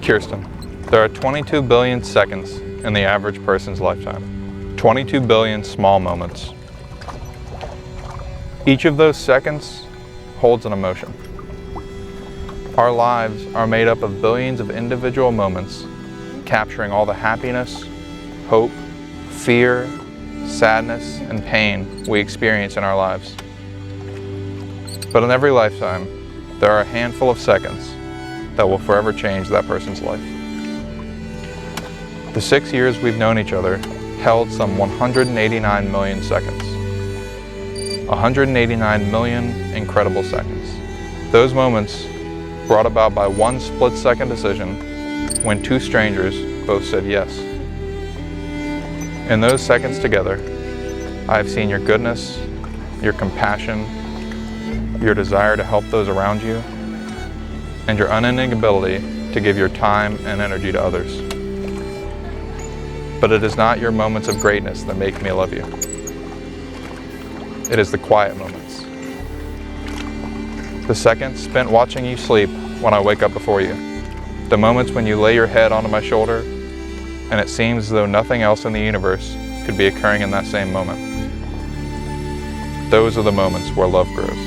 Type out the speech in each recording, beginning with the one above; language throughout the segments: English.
Kirsten, there are 22 billion seconds in the average person's lifetime. 22 billion small moments. Each of those seconds holds an emotion. Our lives are made up of billions of individual moments, capturing all the happiness, hope, fear, sadness, and pain we experience in our lives. But in every lifetime, there are a handful of seconds that will forever change that person's life. The 6 years we've known each other held some 189 million seconds. 189 million incredible seconds. Those moments brought about by one split-second decision when two strangers both said yes. In those seconds together, I have seen your goodness, your compassion, your desire to help those around you, and your unending ability to give your time and energy to others. But it is not your moments of greatness that make me love you. It is the quiet moments. The seconds spent watching you sleep when I wake up before you. The moments when you lay your head onto my shoulder and it seems as though nothing else in the universe could be occurring in that same moment. Those are the moments where love grows.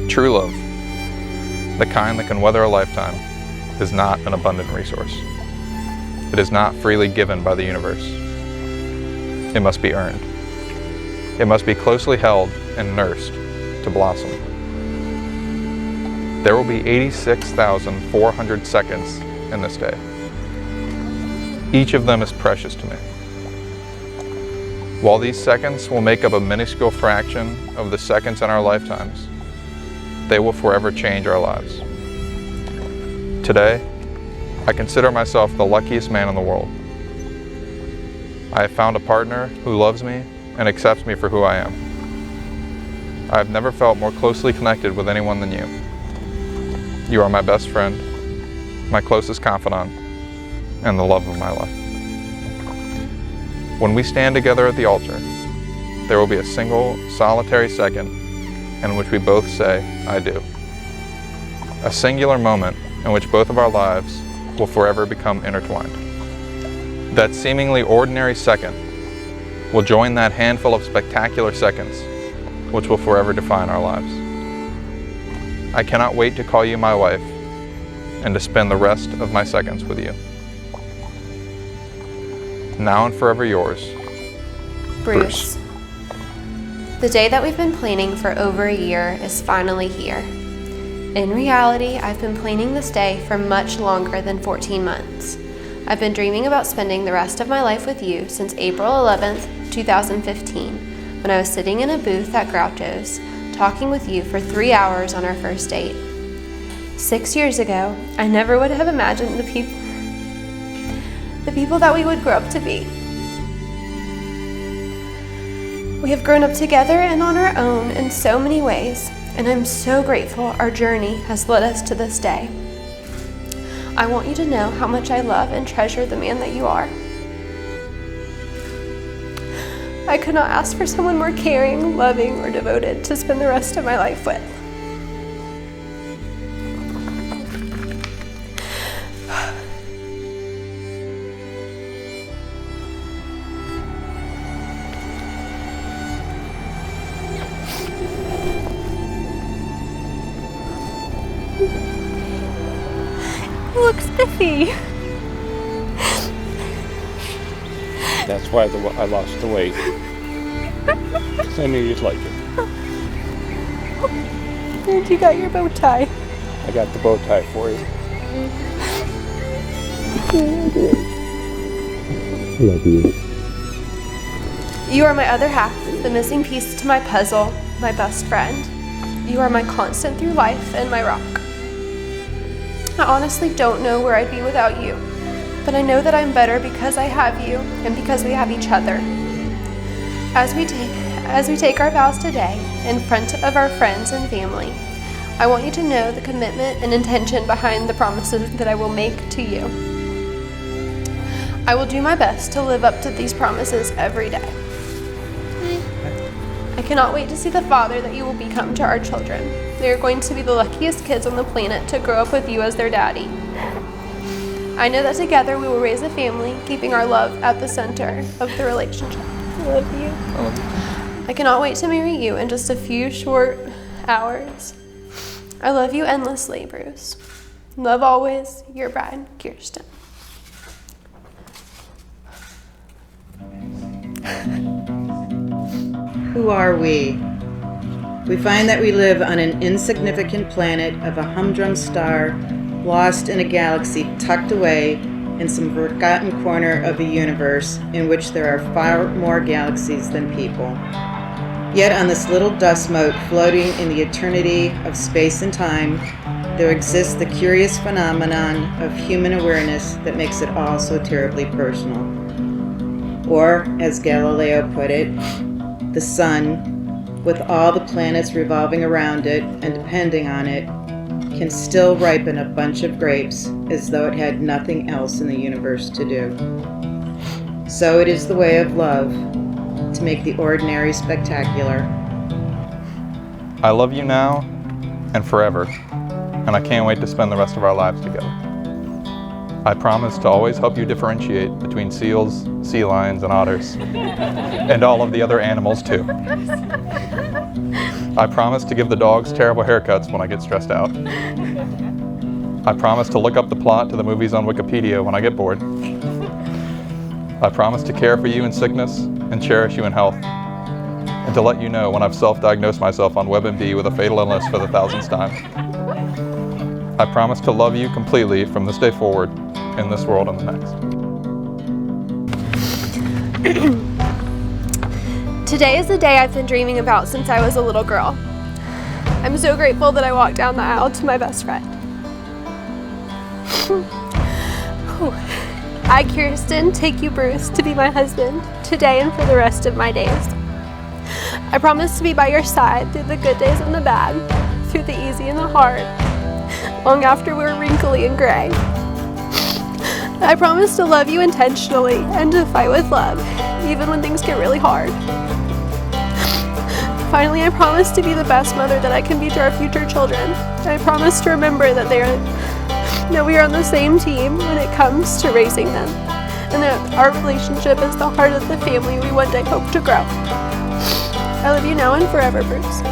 True love, the kind that can weather a lifetime, is not an abundant resource. It is not freely given by the universe. It must be earned. It must be closely held and nursed to blossom. There will be 86,400 seconds in this day. Each of them is precious to me. While these seconds will make up a minuscule fraction of the seconds in our lifetimes, they will forever change our lives. Today, I consider myself the luckiest man in the world. I have found a partner who loves me and accepts me for who I am. I have never felt more closely connected with anyone than you. You are my best friend, my closest confidant, and the love of my life. When we stand together at the altar, there will be a single, solitary second in which we both say, I do. A singular moment in which both of our lives will forever become intertwined. That seemingly ordinary second will join that handful of spectacular seconds which will forever define our lives. I cannot wait to call you my wife and to spend the rest of my seconds with you. Now and forever yours, Bruce. The day that we've been planning for over a year is finally here. In reality, I've been planning this day for much longer than 14 months. I've been dreaming about spending the rest of my life with you since April 11th, 2015, when I was sitting in a booth at Groucho's, talking with you for 3 hours on our first date. 6 years ago, I never would have imagined the people that we would grow up to be. We have grown up together and on our own in so many ways, and I'm so grateful our journey has led us to this day. I want you to know how much I love and treasure the man that you are. I could not ask for someone more caring, loving, or devoted to spend the rest of my life with. You look spiffy. That's why I lost the weight. 'Cause I knew you'd like it. And you got your bow tie. I got the bow tie for you. I love you. You are my other half, the missing piece to my puzzle, my best friend. You are my constant through life and my rock. I honestly don't know where I'd be without you, but I know that I'm better because I have you and because we have each other. As we take our vows today in front of our friends and family, I want you to know the commitment and intention behind the promises that I will make to you. I will do my best to live up to these promises every day. I cannot wait to see the father that you will become to our children. They are going to be the luckiest kids on the planet to grow up with you as their daddy. I know that together we will raise a family, keeping our love at the center of the relationship. I love you. I love you. I cannot wait to marry you in just a few short hours. I love you endlessly, Bruce. Love always, your bride, Kirsten. Who are we? We find that we live on an insignificant planet of a humdrum star, lost in a galaxy tucked away in some forgotten corner of a universe in which there are far more galaxies than people. Yet on this little dust mote floating in the eternity of space and time, there exists the curious phenomenon of human awareness that makes it all so terribly personal. Or, as Galileo put it, the sun, with all the planets revolving around it and depending on it, can still ripen a bunch of grapes as though it had nothing else in the universe to do. So it is the way of love, to make the ordinary spectacular. I love you now and forever, and I can't wait to spend the rest of our lives together. I promise to always help you differentiate between seals, sea lions, and otters, and all of the other animals too. I promise to give the dogs terrible haircuts when I get stressed out. I promise to look up the plot to the movies on Wikipedia when I get bored. I promise to care for you in sickness and cherish you in health, and to let you know when I've self-diagnosed myself on WebMD with a fatal illness for the 1000th time. I promise to love you completely from this day forward, in this world and the next. Today is the day I've been dreaming about since I was a little girl. I'm so grateful that I walked down the aisle to my best friend. I, Kirsten, take you, Bruce, to be my husband today and for the rest of my days. I promise to be by your side through the good days and the bad, through the easy and the hard, long after we're wrinkly and gray. I promise to love you intentionally and to fight with love, even when things get really hard. Finally, I promise to be the best mother that I can be to our future children. I promise to remember that we are on the same team when it comes to raising them, and that our relationship is the heart of the family we one day hope to grow. I love you now and forever, Bruce.